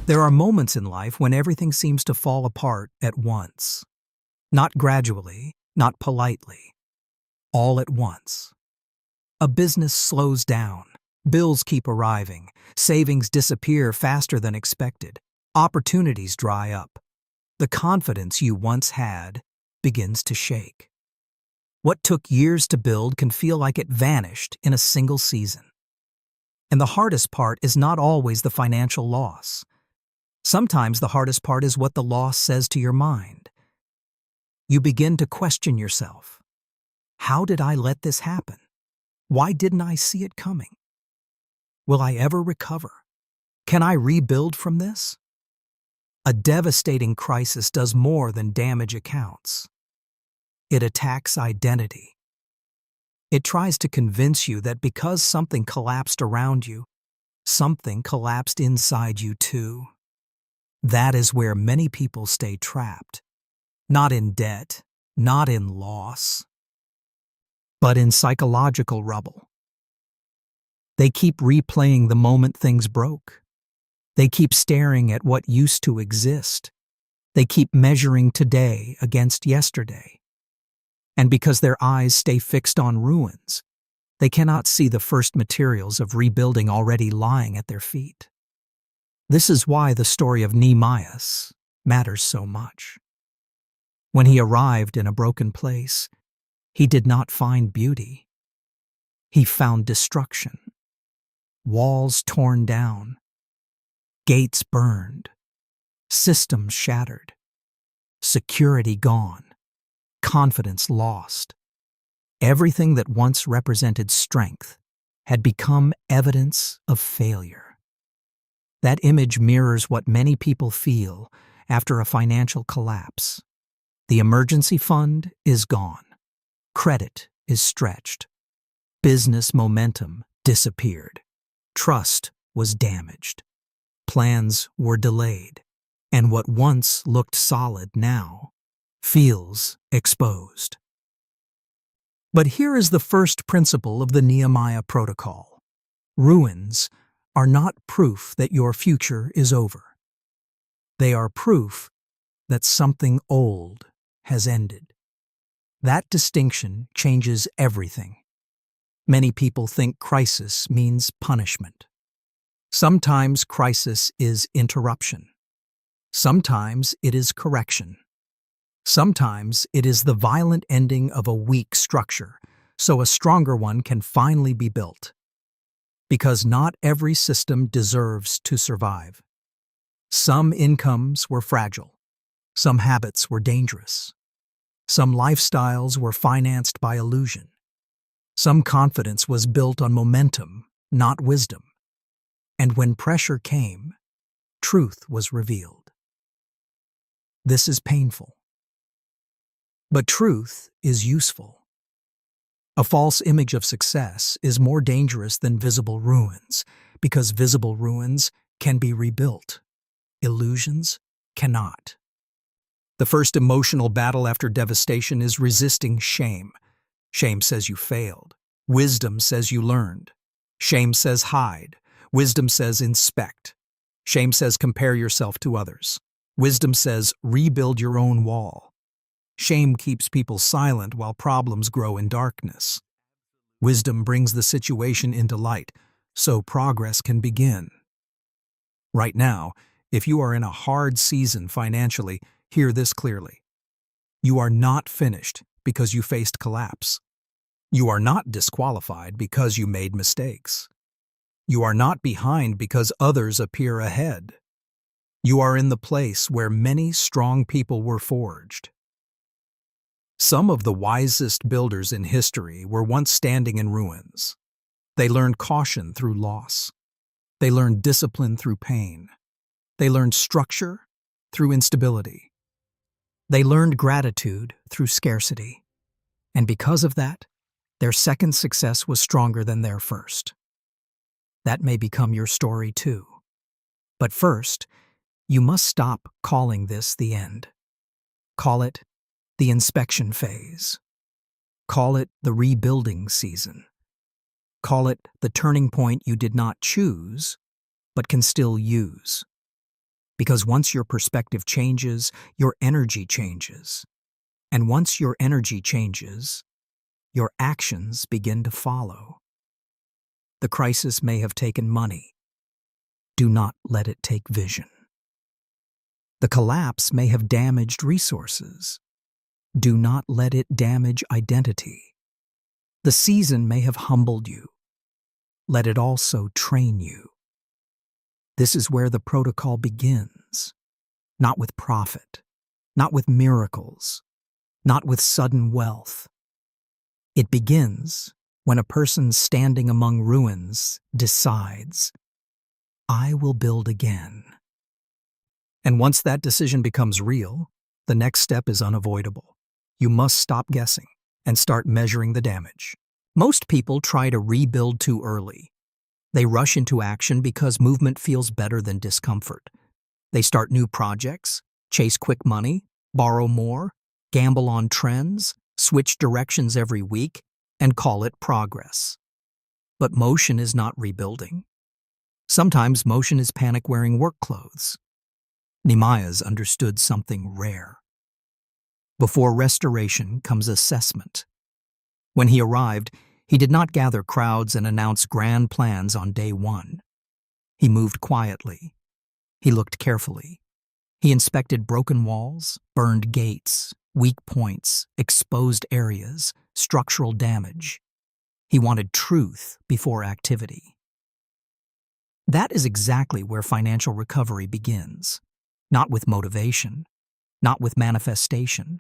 There are moments in life when everything seems to fall apart at once. Not gradually, not politely. All at once. A business slows down. Bills keep arriving. Savings disappear faster than expected. Opportunities dry up. The confidence you once had begins to shake. What took years to build can feel like it vanished in a single season. And the hardest part is not always the financial loss. Sometimes the hardest part is what the loss says to your mind. You begin to question yourself. How did I let this happen? Why didn't I see it coming? Will I ever recover? Can I rebuild from this? A devastating crisis does more than damage accounts. It attacks identity. It tries to convince you that because something collapsed around you, something collapsed inside you too. That is where many people stay trapped. Not in debt, not in loss, but in psychological rubble. They keep replaying the moment things broke. They keep staring at what used to exist. They keep measuring today against yesterday. And because their eyes stay fixed on ruins, they cannot see the first materials of rebuilding already lying at their feet. This is why the story of Nehemiah matters so much. When he arrived in a broken place, he did not find beauty. He found destruction. Walls torn down. Gates burned. Systems shattered. Security gone. Confidence lost. Everything that once represented strength had become evidence of failure. That image mirrors what many people feel after a financial collapse. The emergency fund is gone. Credit is stretched. Business momentum disappeared. Trust was damaged. Plans were delayed. And what once looked solid now feels exposed. But here is the first principle of the Nehemiah Protocol. Ruins are not proof that your future is over. They are proof that something old has ended. That distinction changes everything. Many people think crisis means punishment. Sometimes crisis is interruption. Sometimes it is correction. Sometimes it is the violent ending of a weak structure, so a stronger one can finally be built. Because not every system deserves to survive. Some incomes were fragile. Some habits were dangerous. Some lifestyles were financed by illusion. Some confidence was built on momentum, not wisdom. And when pressure came, truth was revealed. This is painful. But truth is useful. A false image of success is more dangerous than visible ruins, because visible ruins can be rebuilt. Illusions cannot. The first emotional battle after devastation is resisting shame. Shame says you failed. Wisdom says you learned. Shame says hide. Wisdom says inspect. Shame says compare yourself to others. Wisdom says rebuild your own wall. Shame keeps people silent while problems grow in darkness. Wisdom brings the situation into light, so progress can begin. Right now, if you are in a hard season financially, hear this clearly. You are not finished because you faced collapse. You are not disqualified because you made mistakes. You are not behind because others appear ahead. You are in the place where many strong people were forged. Some of the wisest builders in history were once standing in ruins. They learned caution through loss. They learned discipline through pain. They learned structure through instability. They learned gratitude through scarcity. And because of that, their second success was stronger than their first. That may become your story too. But first, you must stop calling this the end. Call it the inspection phase. Call it the rebuilding season. Call it the turning point you did not choose, but can still use. Because once your perspective changes, your energy changes. And once your energy changes, your actions begin to follow. The crisis may have taken money. Do not let it take vision. The collapse may have damaged resources. Do not let it damage identity. The season may have humbled you. Let it also train you. This is where the protocol begins. Not with profit, not with miracles, not with sudden wealth. It begins when a person standing among ruins decides, I will build again. And once that decision becomes real, the next step is unavoidable. You must stop guessing and start measuring the damage. Most people try to rebuild too early. They rush into action because movement feels better than discomfort. They start new projects, chase quick money, borrow more, gamble on trends, switch directions every week, and call it progress. But motion is not rebuilding. Sometimes motion is panic wearing work clothes. Nehemiah's understood something rare. Before restoration comes assessment. When he arrived, he did not gather crowds and announce grand plans on day one. He moved quietly. He looked carefully. He inspected broken walls, burned gates, weak points, exposed areas, structural damage. He wanted truth before activity. That is exactly where financial recovery begins. Not with motivation, not with manifestation,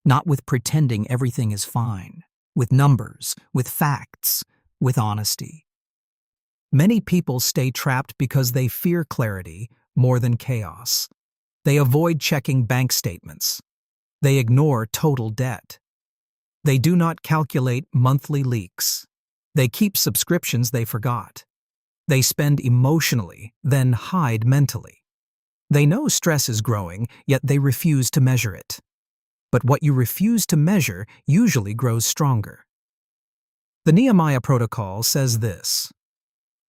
not with pretending everything is fine, with numbers, with facts, with honesty. Many people stay trapped because they fear clarity more than chaos. They avoid checking bank statements. They ignore total debt. They do not calculate monthly leaks. They keep subscriptions they forgot. They spend emotionally, then hide mentally. They know stress is growing, yet they refuse to measure it. But what you refuse to measure usually grows stronger. The Nehemiah Protocol says this: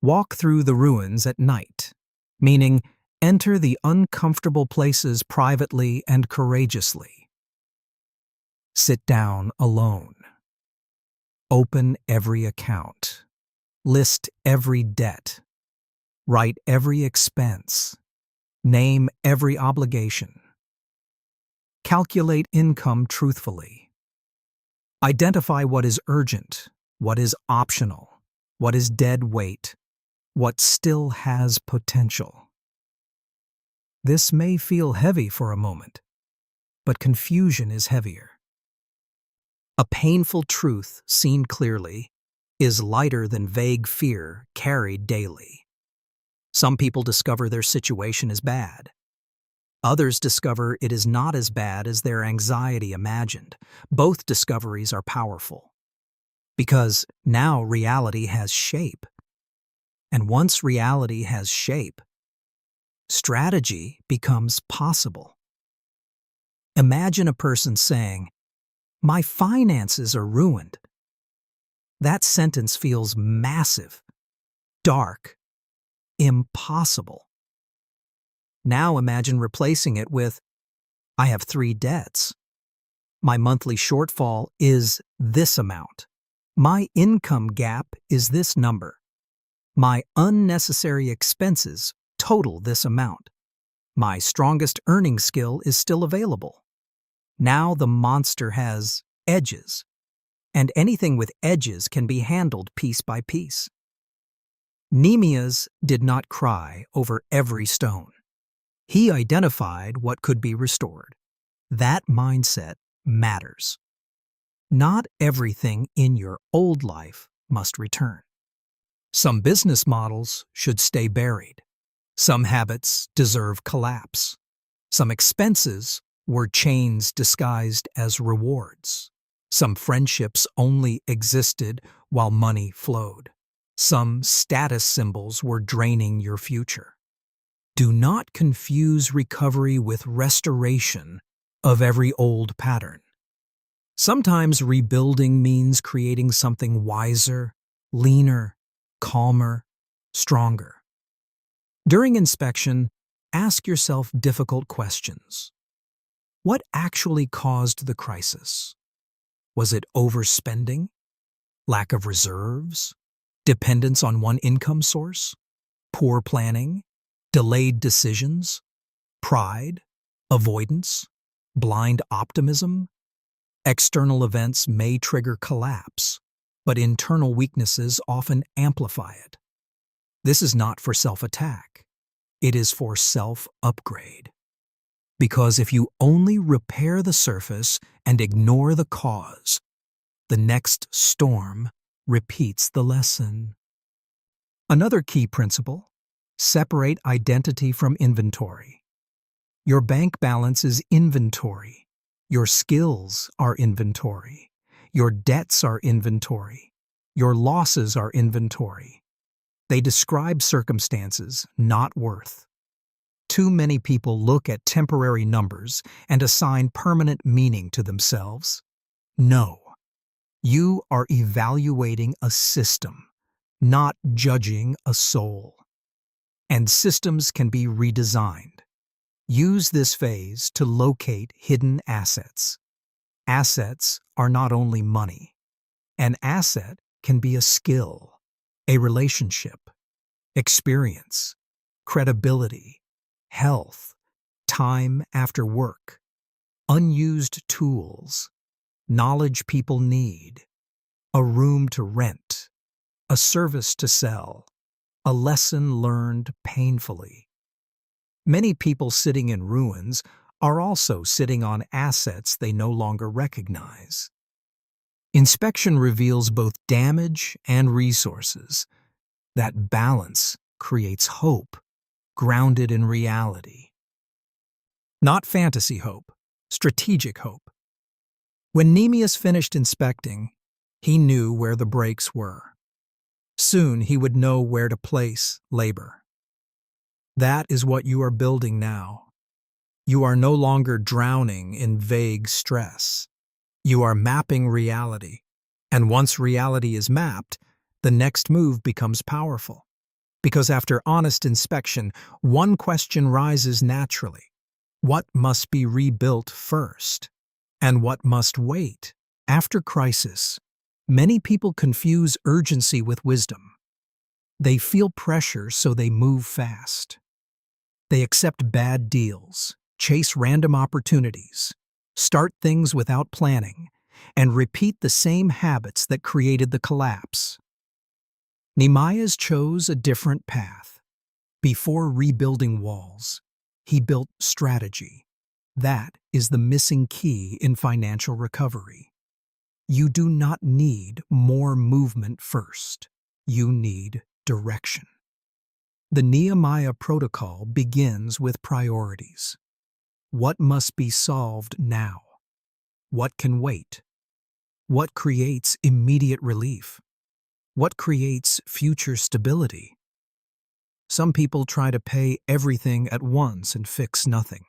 walk through the ruins at night, meaning enter the uncomfortable places privately and courageously. Sit down alone. Open every account. List every debt. Write every expense. Name every obligation. Calculate income truthfully. Identify what is urgent, what is optional, what is dead weight, what still has potential. This may feel heavy for a moment, but confusion is heavier. A painful truth seen clearly is lighter than vague fear carried daily. Some people discover their situation is bad. Others discover it is not as bad as their anxiety imagined. Both discoveries are powerful. Because now reality has shape. And once reality has shape, strategy becomes possible. Imagine a person saying, "My finances are ruined." That sentence feels massive, dark, impossible. Now imagine replacing it with, "I have 3 debts. My monthly shortfall is this amount. My income gap is this number. My unnecessary expenses total this amount. My strongest earning skill is still available." Now the monster has edges, and anything with edges can be handled piece by piece. Nehemiah did not cry over every stone. He identified what could be restored. That mindset matters. Not everything in your old life must return. Some business models should stay buried. Some habits deserve collapse. Some expenses were chains disguised as rewards. Some friendships only existed while money flowed. Some status symbols were draining your future. Do not confuse recovery with restoration of every old pattern. Sometimes rebuilding means creating something wiser, leaner, calmer, stronger. During inspection, Ask yourself difficult questions. What actually caused the crisis? Was it overspending? Lack of reserves? Dependence on one income source? Poor planning? Delayed decisions? Pride? Avoidance? Blind optimism? External events may trigger collapse, but internal weaknesses often amplify it. This is not for self-attack. It is for self-upgrade. Because if you only repair the surface and ignore the cause, the next storm repeats the lesson. Another key principle: separate identity from inventory. Your bank balance is inventory. Your skills are inventory. Your debts are inventory. Your losses are inventory. They describe circumstances, not worth. Too many people look at temporary numbers and assign permanent meaning to themselves. No. You are evaluating a system, not judging a soul. And systems can be redesigned. Use this phase to locate hidden assets. Assets are not only money. An asset can be a skill, a relationship, experience, credibility, health, time after work, unused tools, knowledge people need, a room to rent, a service to sell, a lesson learned painfully. Many people sitting in ruins are also sitting on assets they no longer recognize. Inspection reveals both damage and resources. That balance creates hope, grounded in reality. Not fantasy hope, strategic hope. When Nehemiah finished inspecting, he knew where the breaks were. Soon he would know where to place labor. That is what you are building now. You are no longer drowning in vague stress. You are mapping reality. And once reality is mapped, the next move becomes powerful. Because after honest inspection, one question rises naturally. What must be rebuilt first? And what must wait? After crisis, many people confuse urgency with wisdom. They feel pressure, so they move fast. They accept bad deals, chase random opportunities, start things without planning, and repeat the same habits that created the collapse. Nehemiah chose a different path. Before rebuilding walls, he built strategy. That is the missing key in financial recovery. You do not need more movement first. You need direction. The Nehemiah Protocol begins with priorities. What must be solved now? What can wait? What creates immediate relief? What creates future stability? Some people try to pay everything at once and fix nothing.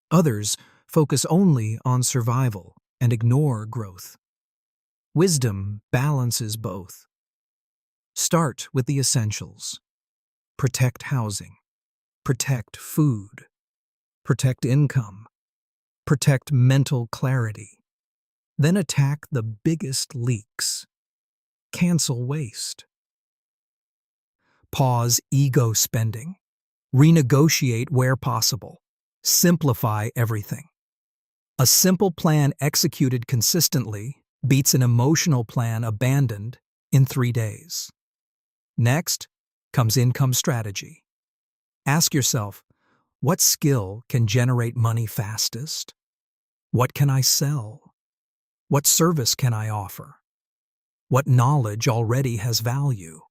Others focus only on survival and ignore growth. Wisdom balances both. Start with the essentials. Protect housing. Protect food. Protect income. Protect mental clarity. Then attack the biggest leaks. Cancel waste. Pause ego spending. Renegotiate where possible. Simplify everything. A simple plan executed consistently beats an emotional plan abandoned in 3 days. Next comes income strategy. Ask yourself, what skill can generate money fastest? What can I sell? What service can I offer? What knowledge already has value?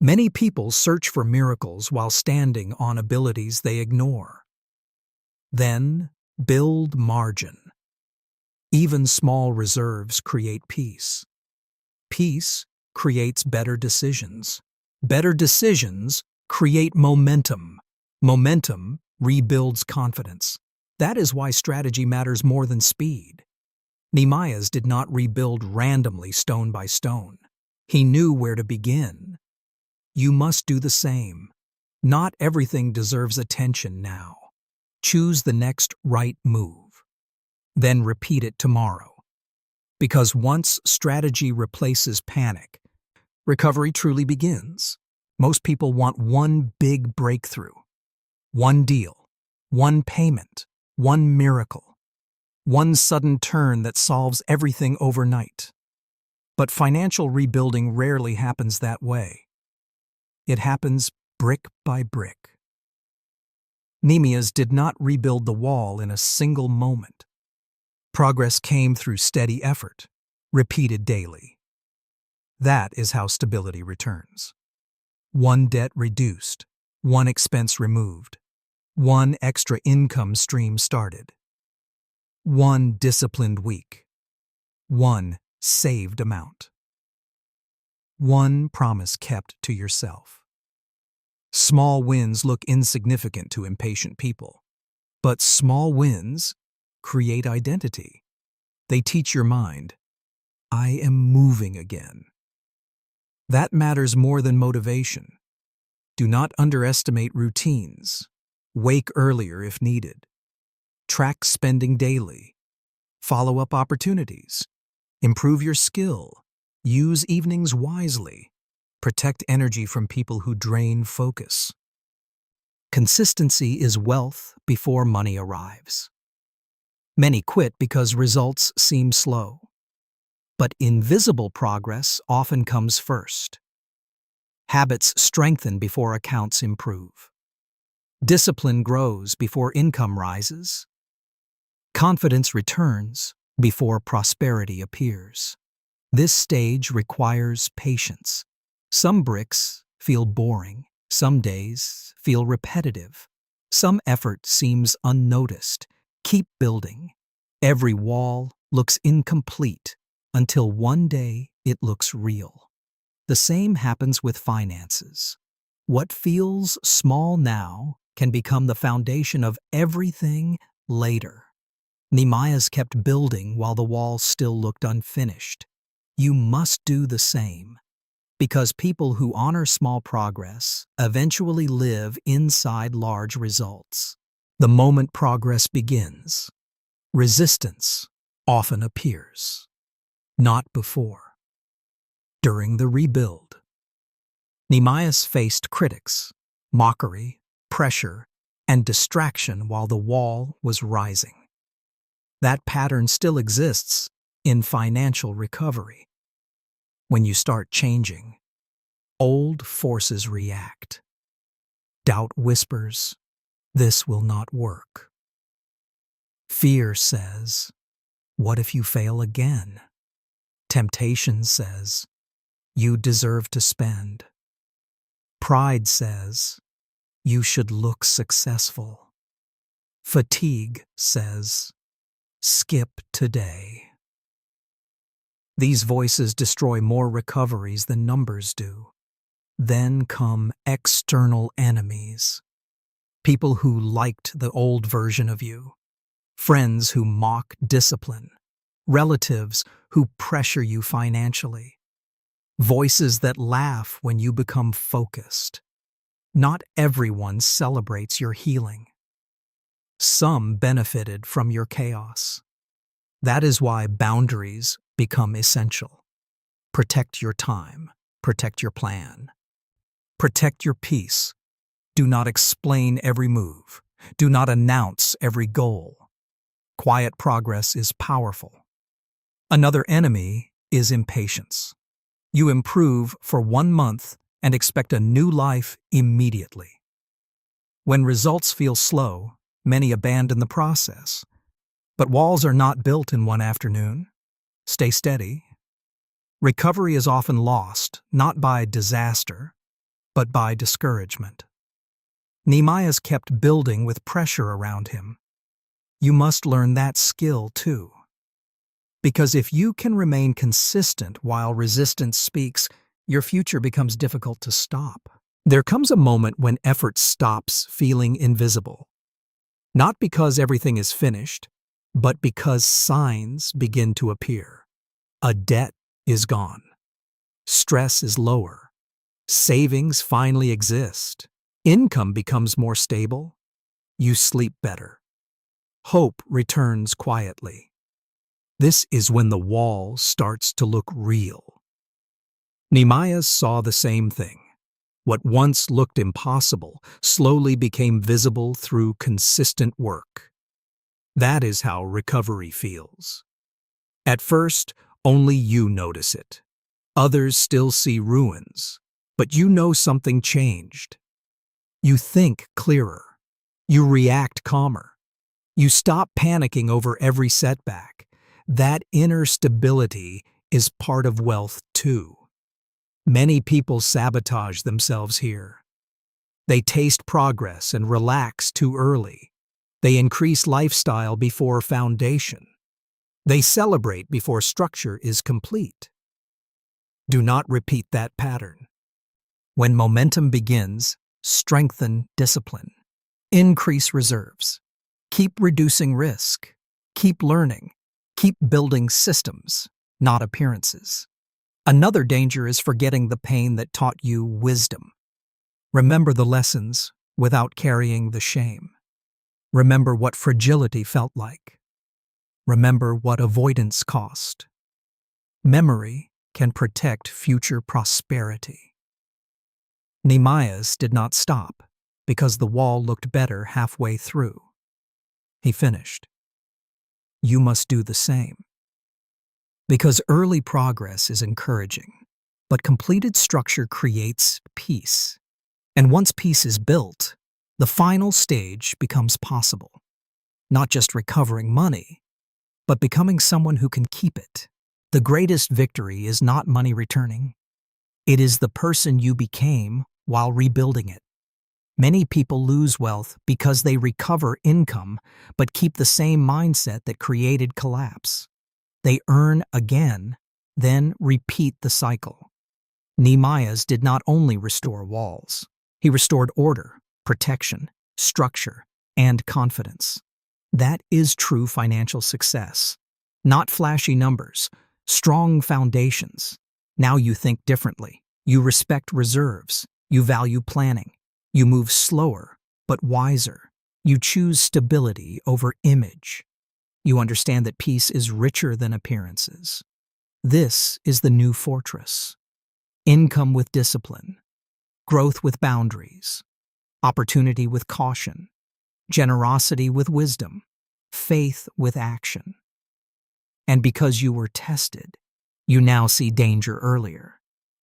Many people search for miracles while standing on abilities they ignore. Then, build margin. Even small reserves create peace. Peace creates better decisions. Better decisions create momentum. Momentum rebuilds confidence. That is why strategy matters more than speed. Nehemiah did not rebuild randomly stone by stone. He knew where to begin. You must do the same. Not everything deserves attention now. Choose the next right move. Then repeat it tomorrow. Because once strategy replaces panic, recovery truly begins. Most people want one big breakthrough, one deal, one payment, one miracle, one sudden turn that solves everything overnight. But financial rebuilding rarely happens that way. It happens brick by brick. Nehemiah did not rebuild the wall in a single moment. Progress came through steady effort, repeated daily. That is how stability returns. One debt reduced, one expense removed, one extra income stream started, one disciplined week, one saved amount, one promise kept to yourself. Small wins look insignificant to impatient people, but small wins create identity. They teach your mind, I am moving again. That matters more than motivation. Do not underestimate routines. Wake earlier if needed. Track spending daily. Follow up opportunities. Improve your skill. Use evenings wisely. Protect energy from people who drain focus. Consistency is wealth before money arrives. Many quit because results seem slow. But invisible progress often comes first. Habits strengthen before accounts improve. Discipline grows before income rises. Confidence returns before prosperity appears. This stage requires patience. Some bricks feel boring. Some days feel repetitive. Some effort seems unnoticed. Keep building. Every wall looks incomplete until one day it looks real. The same happens with finances. What feels small now can become the foundation of everything later. Nehemiah kept building while the wall still looked unfinished. You must do the same, because people who honor small progress eventually live inside large results. The moment progress begins, resistance often appears. Not before. During the rebuild, Nehemiah faced critics, mockery, pressure, and distraction while the wall was rising. That pattern still exists in financial recovery. When you start changing, old forces react. Doubt whispers, this will not work. Fear says, what if you fail again? Temptation says, you deserve to spend. Pride says, you should look successful. Fatigue says, skip today. These voices destroy more recoveries than numbers do. Then come external enemies. People who liked the old version of you. Friends who mock discipline. Relatives who pressure you financially. Voices that laugh when you become focused. Not everyone celebrates your healing. Some benefited from your chaos. That is why boundaries become essential. Protect your time. Protect your plan. Protect your peace. Do not explain every move. Do not announce every goal. Quiet progress is powerful. Another enemy is impatience. You improve for 1 month and expect a new life immediately. When results feel slow, many abandon the process. But walls are not built in one afternoon. Stay steady. Recovery is often lost, not by disaster, but by discouragement. Nehemiah kept building with pressure around him. You must learn that skill too. Because if you can remain consistent while resistance speaks, your future becomes difficult to stop. There comes a moment when effort stops feeling invisible. Not because everything is finished, but because signs begin to appear. A debt is gone. Stress is lower. Savings finally exist. Income becomes more stable. You sleep better. Hope returns quietly. This is when the wall starts to look real. Nehemiah saw the same thing. What once looked impossible slowly became visible through consistent work. That is how recovery feels. At first, only you notice it. Others still see ruins, but you know something changed. You think clearer. You react calmer. You stop panicking over every setback. That inner stability is part of wealth too. Many people sabotage themselves here. They taste progress and relax too early. They increase lifestyle before foundation. They celebrate before structure is complete. Do not repeat that pattern. When momentum begins, strengthen discipline. Increase reserves. Keep reducing risk. Keep learning. Keep building systems, not appearances. Another danger is forgetting the pain that taught you wisdom. Remember the lessons without carrying the shame. Remember what fragility felt like. Remember what avoidance cost. Memory can protect future prosperity. Nehemiah's did not stop because the wall looked better halfway through. He finished. You must do the same. Because early progress is encouraging, but completed structure creates peace. And once peace is built, the final stage becomes possible. Not just recovering money, but becoming someone who can keep it. The greatest victory is not money returning. It is the person you became while rebuilding it. Many people lose wealth because they recover income but keep the same mindset that created collapse. They earn again, then repeat the cycle. Nehemiah's did not only restore walls. He restored order, protection, structure, and confidence. That is true financial success. Not flashy numbers, strong foundations. Now you think differently. You respect reserves. You value planning. You move slower, but wiser. You choose stability over image. You understand that peace is richer than appearances. This is the new fortress. Income with discipline. Growth with boundaries. Opportunity with caution. Generosity with wisdom. Faith with action. And because you were tested, you now see danger earlier.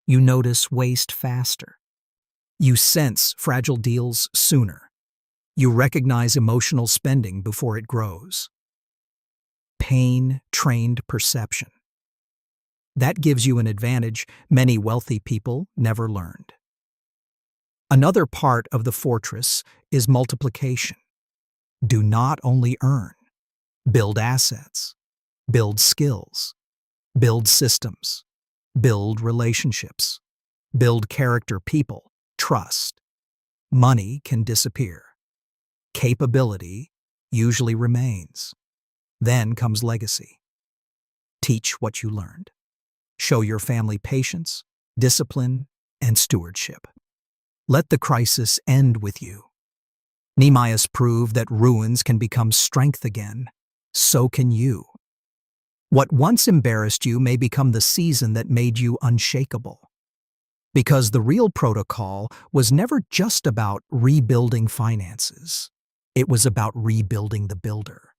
You notice waste faster. You sense fragile deals sooner. You recognize emotional spending before it grows. Pain trained perception. That gives you an advantage many wealthy people never learned. Another part of the fortress is multiplication. Do not only earn. Build assets. Build skills. Build systems. Build relationships. Build character, people, trust. Money can disappear. Capability usually remains. Then comes legacy. Teach what you learned. Show your family patience, discipline, and stewardship. Let the crisis end with you. Nehemiah's proved that ruins can become strength again. So can you. What once embarrassed you may become the season that made you unshakable. Because the real protocol was never just about rebuilding finances. It was about rebuilding the builder.